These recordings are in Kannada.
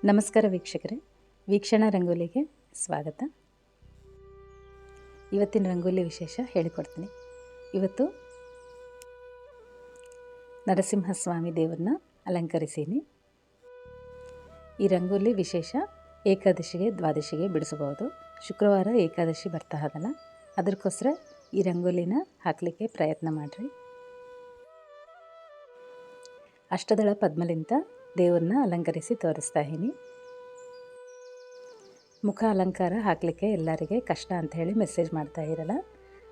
ನಮಸ್ಕಾರ ವೀಕ್ಷಕರೇ, ವೀಕ್ಷಣಾ ರಂಗೋಲಿಗೆ ಸ್ವಾಗತ. ಇವತ್ತಿನ ರಂಗೋಲಿ ವಿಶೇಷ ಹೇಳಿಕೊಡ್ತೀನಿ. ಇವತ್ತು ನರಸಿಂಹಸ್ವಾಮಿ ದೇವರನ್ನ ಅಲಂಕರಿಸೀನಿ. ಈ ರಂಗೋಲಿ ವಿಶೇಷ ಏಕಾದಶಿಗೆ ದ್ವಾದಶಿಗೆ ಬಿಡಿಸಬಹುದು. ಶುಕ್ರವಾರ ಏಕಾದಶಿ ಬರ್ತಾ ಅದಲ್ಲ, ಅದಕ್ಕೋಸ್ಕರ ಈ ರಂಗೋಲಿನ ಹಾಕಲಿಕ್ಕೆ ಪ್ರಯತ್ನ ಮಾಡಿರಿ. ಅಷ್ಟದಳ ಪದ್ಮಲಿಂತ ದೇವ್ರನ್ನ ಅಲಂಕರಿಸಿ ತೋರಿಸ್ತಾ ಇದ್ದೀನಿ. ಮುಖ ಅಲಂಕಾರ ಹಾಕಲಿಕ್ಕೆ ಎಲ್ಲರಿಗೆ ಕಷ್ಟ ಅಂತ ಹೇಳಿ ಮೆಸೇಜ್ ಮಾಡ್ತಾ ಇರಲ್ಲ,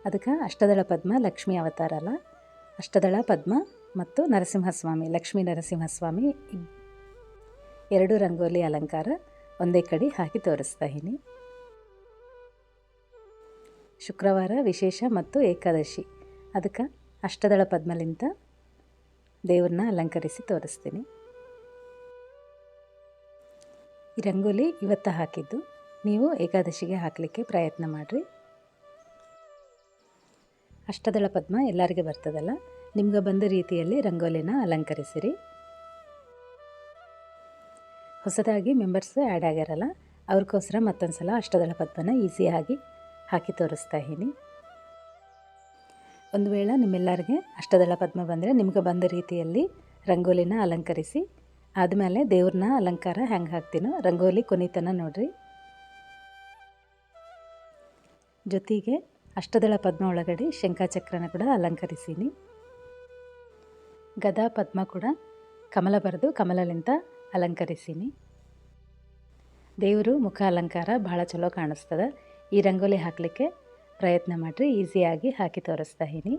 ಅದಕ್ಕೆ ಅಷ್ಟದಳ ಪದ್ಮ ಲಕ್ಷ್ಮೀ ಅವತಾರ ಅಲ್ಲ, ಅಷ್ಟದಳ ಪದ್ಮ ಮತ್ತು ನರಸಿಂಹಸ್ವಾಮಿ, ಲಕ್ಷ್ಮೀ ನರಸಿಂಹಸ್ವಾಮಿ ಎರಡು ರಂಗೋಲಿ ಅಲಂಕಾರ ಒಂದೇ ಕಡೆ ಹಾಕಿ ತೋರಿಸ್ತಾ ಇದ್ದೀನಿ. ಶುಕ್ರವಾರ ವಿಶೇಷ ಮತ್ತು ಏಕಾದಶಿ, ಅದಕ್ಕೆ ಅಷ್ಟದಳ ಪದ್ಮಲಿಂತ ದೇವ್ರನ್ನ ಅಲಂಕರಿಸಿ ತೋರಿಸ್ತೀನಿ. ಈ ರಂಗೋಲಿ ಇವತ್ತು ಹಾಕಿದ್ದು, ನೀವು ಏಕಾದಶಿಗೆ ಹಾಕಲಿಕ್ಕೆ ಪ್ರಯತ್ನ ಮಾಡಿರಿ. ಅಷ್ಟದಳ ಪದ್ಮ ಎಲ್ಲರಿಗೆ ಬರ್ತದಲ್ಲ, ನಿಮ್ಗೆ ಬಂದ ರೀತಿಯಲ್ಲಿ ರಂಗೋಲಿನ ಅಲಂಕರಿಸಿರಿ. ಹೊಸದಾಗಿ ಮೆಂಬರ್ಸ್ ಆ್ಯಡ್ ಆಗ್ಯಾರಲ್ಲ, ಅವ್ರಿಗೋಸ್ಕರ ಮತ್ತೊಂದು ಸಲ ಅಷ್ಟದಳ ಪದ್ಮನ ಈಸಿಯಾಗಿ ಹಾಕಿ ತೋರಿಸ್ತಾ ಇದ್ದೀನಿ. ಒಂದು ವೇಳೆ ನಿಮ್ಮೆಲ್ಲರಿಗೆ ಅಷ್ಟದಳ ಪದ್ಮ ಬಂದರೆ ನಿಮ್ಗೆ ಬಂದ ರೀತಿಯಲ್ಲಿ ರಂಗೋಲಿನ ಅಲಂಕರಿಸಿ, ಆದಮೇಲೆ ದೇವ್ರನ್ನ ಅಲಂಕಾರ ಹೆಂಗೆ ಹಾಕ್ತೀನೋ ರಂಗೋಲಿ ಕೊನೆತನ ನೋಡ್ರಿ. ಜೊತೆಗೆ ಅಷ್ಟದಳ ಪದ್ಮ ಒಳಗಡೆ ಶಂಖಚಕ್ರನ ಕೂಡ ಅಲಂಕರಿಸೀನಿ. ಗದಾ ಪದ್ಮ ಕೂಡ ಕಮಲ ಬರೆದು ಕಮಲಲಿಂತ ಅಲಂಕರಿಸೀನಿ. ದೇವರು ಮುಖ ಅಲಂಕಾರ ಭಾಳ ಚಲೋ ಕಾಣಿಸ್ತದೆ. ಈ ರಂಗೋಲಿ ಹಾಕಲಿಕ್ಕೆ ಪ್ರಯತ್ನ ಮಾಡಿರಿ, ಈಸಿಯಾಗಿ ಹಾಕಿ ತೋರಿಸ್ತಾ ಇದ್ದೀನಿ.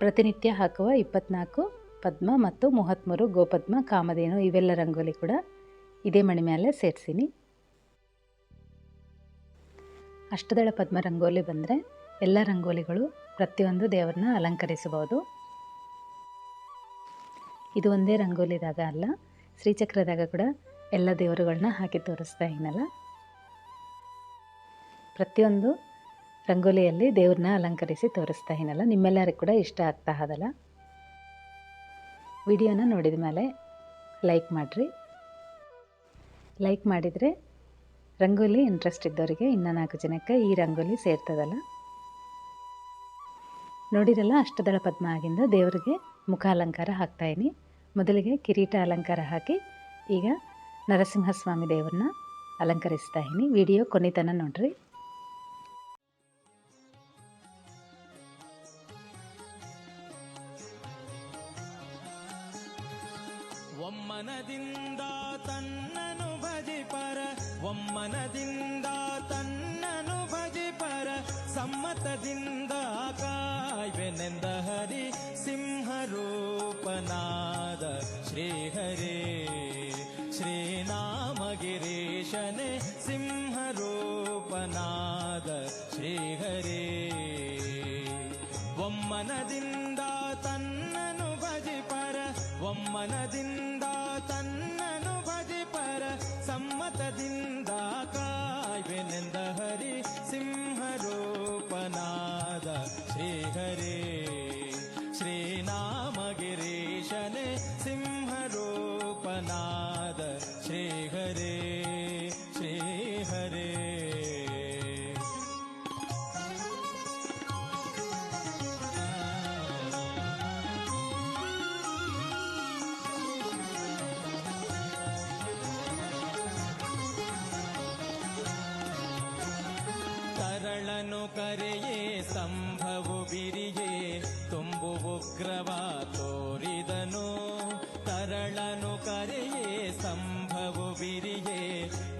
ಪ್ರತಿನಿತ್ಯ ಹಾಕುವ 24 ಪದ್ಮ ಮತ್ತು 33 ಗೋಪದ್ಮ, ಕಾಮಧೇನು ಇವೆಲ್ಲ ರಂಗೋಲಿ ಕೂಡ ಇದೇ ಮಣಿ ಮೇಲೆ ಸೇರಿಸೀನಿ. ಅಷ್ಟದಳ ಪದ್ಮ ರಂಗೋಲಿ ಬಂದರೆ ಎಲ್ಲ ರಂಗೋಲಿಗಳು ಪ್ರತಿಯೊಂದು ದೇವರನ್ನ ಅಲಂಕರಿಸಬಹುದು. ಇದು ಒಂದೇ ರಂಗೋಲಿದಾಗ ಅಲ್ಲ, ಶ್ರೀಚಕ್ರದಾಗ ಕೂಡ ಎಲ್ಲ ದೇವರುಗಳನ್ನ ಹಾಕಿ ತೋರಿಸ್ತಾ ಇದ್ದೀನಲ್ಲ. ಪ್ರತಿಯೊಂದು ರಂಗೋಲಿಯಲ್ಲಿ ದೇವ್ರನ್ನ ಅಲಂಕರಿಸಿ ತೋರಿಸ್ತಾ ಇದ್ದೀನಲ್ಲ, ನಿಮ್ಮೆಲ್ಲರಿಗೂ ಕೂಡ ಇಷ್ಟ ಆಗ್ತಾ ಅದಲ್ಲ. ವಿಡಿಯೋನ ನೋಡಿದ ಮೇಲೆ ಲೈಕ್ ಮಾಡಿರಿ. ಲೈಕ್ ಮಾಡಿದರೆ ರಂಗೋಲಿ ಇಂಟ್ರೆಸ್ಟ್ ಇದ್ದವರಿಗೆ ಇನ್ನೂ 4 ಜನಕ್ಕೆ ಈ ರಂಗೋಲಿ ಸೇರ್ತದಲ್ಲ. ನೋಡಿರಲ್ಲ, ಅಷ್ಟದಳ ಪದ್ಮ ಆಗಿಂದ ದೇವರಿಗೆ ಮುಖ ಅಲಂಕಾರ ಹಾಕ್ತಾಯಿನಿ. ಮೊದಲಿಗೆ ಕಿರೀಟ ಅಲಂಕಾರ ಹಾಕಿ ಈಗ ನರಸಿಂಹಸ್ವಾಮಿ ದೇವ್ರನ್ನ ಅಲಂಕರಿಸ್ತಾ ಇದ್ದೀನಿ. ವಿಡಿಯೋ ಕೊನೆತನ ನೋಡ್ರಿ. ಒಮ್ಮನದಿಂದ ತನ್ನನು ಭಜಿಪರ, ಒಮ್ಮನದಿಂದ ತನ್ನನು ಭಜಿಪರ, ಸಮ್ಮತದಿಂದ ಕಾಯ್ವೆನೆಂದ ಹರಿ ಸಿಂಹರೂಪನಾದ ಶ್ರೀಹರೇ. ಶ್ರೀನಾಮಗಿರೀಶನೆ ಸಿಂಹರೂಪನಾದ ಶ್ರೀಹರೇ. ಒಮ್ಮನದಿಂದ ತನ್ನನು ಭಜಿಪರ, ಒಮ್ಮನದಿಂದ ತನ್ನನು ಭಜಿಪರ, ಸಮ್ಮತದಿಂದ ಕಾಯ್ವೆನೆಂದ ಹರಿ ಸಿಂಹರೂಪನಾದ ಶ್ರೀಹರೇ. ಶ್ರೀನಾಮಗಿರೀಶನೆ ಸಿಂಹರೂಪನಾದ ಶ್ರೀಹರೇ. ಶ್ರೀಹರೇ ತರಳನು ಕರೆಯೇ ಸಂಭವು ಬಿರಿಯೇ ತುಂಬು ಉಗ್ರವ ತೋರಿದನು. ತರಳನು ಕರೆಯೇ ಸಂಭವು ಬಿರಿಯೇ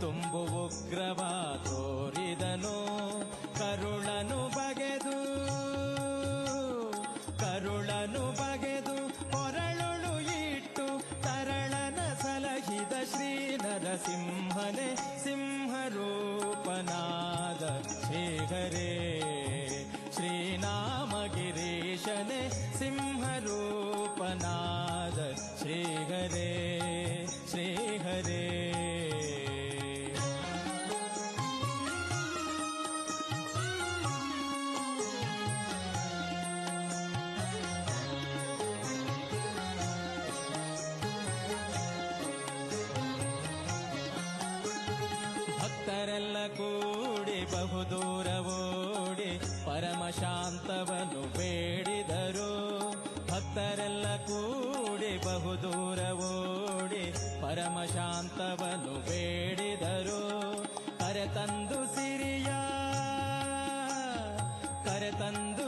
ತುಂಬು ಉಗ್ರವ ತೋರಿದನು. ಕರುಳನು ಬಗೆದು ಕೊರಳುಳು ಇಟ್ಟು ತರಳನ ಸಲಹಿದ ಶ್ರೀ ನರಸಿಂಹನೆ ಸಿಂಹರೂಪನಾದ ಶ್ರೀಹರೇ. ಶ್ರೀನಾಮಗಿರೀಶನೆ ಸಿಂಹರೂಪನಾದ ಶ್ರೀಹರೇ. ಶ್ರೀಹರೇ ಬಹುದೂರ ಓಡಿ ಪರಮ ಶಾಂತವನ್ನು ಬೇಡಿದರು. ಭಕ್ತರೆಲ್ಲ ಕೂಡಿ ಬಹುದೂರ ಓಡಿ ಪರಮ ಶಾಂತವನ್ನು ಬೇಡಿದರು. ಕರೆತಂದು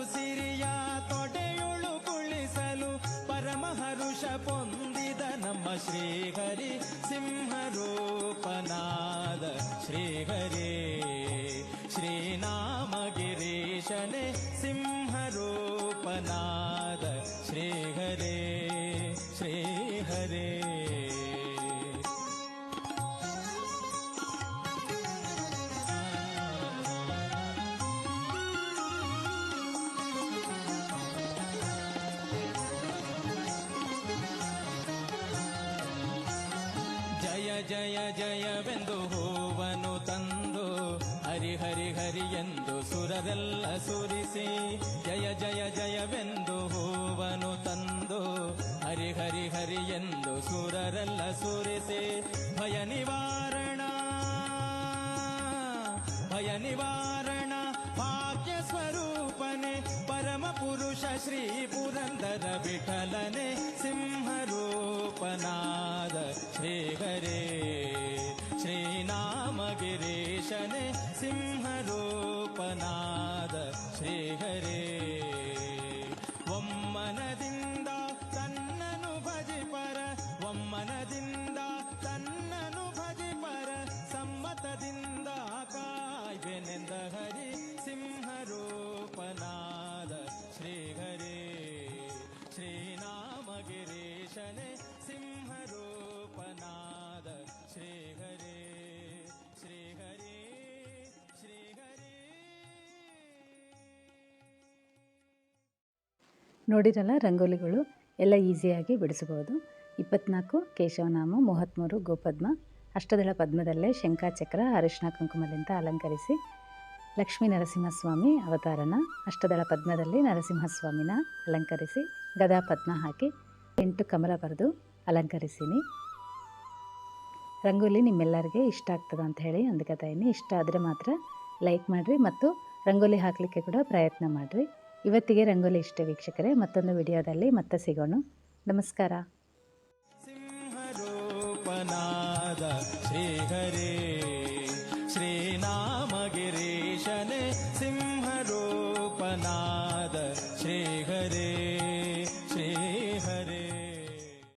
ಸಿರಿಯ ತೊಡೆಯುಳು ಕುಳಿಸಲು ಪರಮ ಹರುಷ ಪೊಂದಿದ ನಮ್ಮ ಶ್ರೀಹರಿ ಸಿಂಹರೂಪನಾದ ಶ್ರೀಹರಿ. ಶ್ರೀನಾಮಗಿರೀಶನೆ ಸಿಂಹರೂಪನಾದ ಶ್ರೀಹರಿ ಶ್ರೀಹರಿ. ಜಯ ಜಯ ಜಯವೆಂದು ಹೂವನು ತಂದು ಹರಿ ಹರಿ ಹರಿ ಎಂದು ಸುರರೆಲ್ಲ ಸುರಿಸಿ. ಜಯ ಜಯ ಜಯವೆಂದು ಹೂವನು ತಂದು ಹರಿ ಹರಿ ಹರಿ ಎಂದು ಸುರರೆಲ್ಲ ಸುರಿಸಿ. ಭಯ ನಿವಾರಣ ಭಾಗ್ಯ ಸ್ವರೂಪನೆ ಪರಮ ಪುರುಷ ಶ್ರೀ ಪುರಂದರ ವಿಠಲನೆ ಸಿಂಹರೂಪನಾದ ಶ್ರೀಹರೇ. ಶ್ರೀನಾಮಗಿರೀಶನೆ ಸಿಂಹರೂಪನಾದ ಶ್ರೀಹರೇ. ಒಮ್ಮನದಿಂದ ತನ್ನನು ಭಜಿಪರ ಒಮ್ಮನದಿಂದ ತನ್ನನು ಭಜಿಪರ ಸಮ್ಮತದಿಂದ ಕಾಯ್ವೆನೆಂದ ಹರಿ ಸಿಂಹರೂಪನಾದ ಶ್ರೀಹರೇ. ಶ್ರೀನಾಮಗಿರೀಶನೆ ಸಿಂಹರೂಪನಾದ ಶ್ರೀಹರೇ ಶ್ರೀಹರೇ ಶ್ರೀಹರೇ. ನೋಡಿರಲ್ಲ, ರಂಗೋಲಿಗಳು ಎಲ್ಲ ಈಸಿಯಾಗಿ ಬಿಡಿಸಬಹುದು. 24 ಕೇಶವನಾಮ, 33 ಗೋಪದ್ಮ, ಅಷ್ಟದಳ ಪದ್ಮದಲ್ಲೇ ಶಂಖಚಕ್ರ ಅರಿಶಿನ ಕುಂಕುಮದಿಂದ ಅಲಂಕರಿಸಿ ಲಕ್ಷ್ಮೀ ನರಸಿಂಹಸ್ವಾಮಿ ಅವತಾರನ ಅಷ್ಟದಳ ಪದ್ಮದಲ್ಲಿ ನರಸಿಂಹಸ್ವಾಮಿನ ಅಲಂಕರಿಸಿ ಗದಾ ಪದ್ಮ ಹಾಕಿ 8 ಕಮಲ ಬರೆದು ಅಲಂಕರಿಸೀನಿ. ರಂಗೋಲಿ ನಿಮ್ಮೆಲ್ಲರಿಗೆ ಇಷ್ಟ ಆಗ್ತದೆ ಅಂತ ಹೇಳಿ ಅಂದ್ಕೊತಾ ಇದ್ದೀನಿ. ಇಷ್ಟ ಆದರೆ ಮಾತ್ರ ಲೈಕ್ ಮಾಡಿರಿ ಮತ್ತು ರಂಗೋಲಿ ಹಾಕಲಿಕ್ಕೆ ಕೂಡ ಪ್ರಯತ್ನ ಮಾಡಿರಿ. ಇವತ್ತಿಗೆ ರಂಗೋಲಿ ಇಷ್ಟ ವೀಕ್ಷಕರೇ. ಮತ್ತೊಂದು ವಿಡಿಯೋದಲ್ಲಿ ಮತ್ತೆ ಸಿಗೋಣ. ನಮಸ್ಕಾರ. ಸಿಂಹರೂಪನಾದ ಶ್ರೀಹರೇ.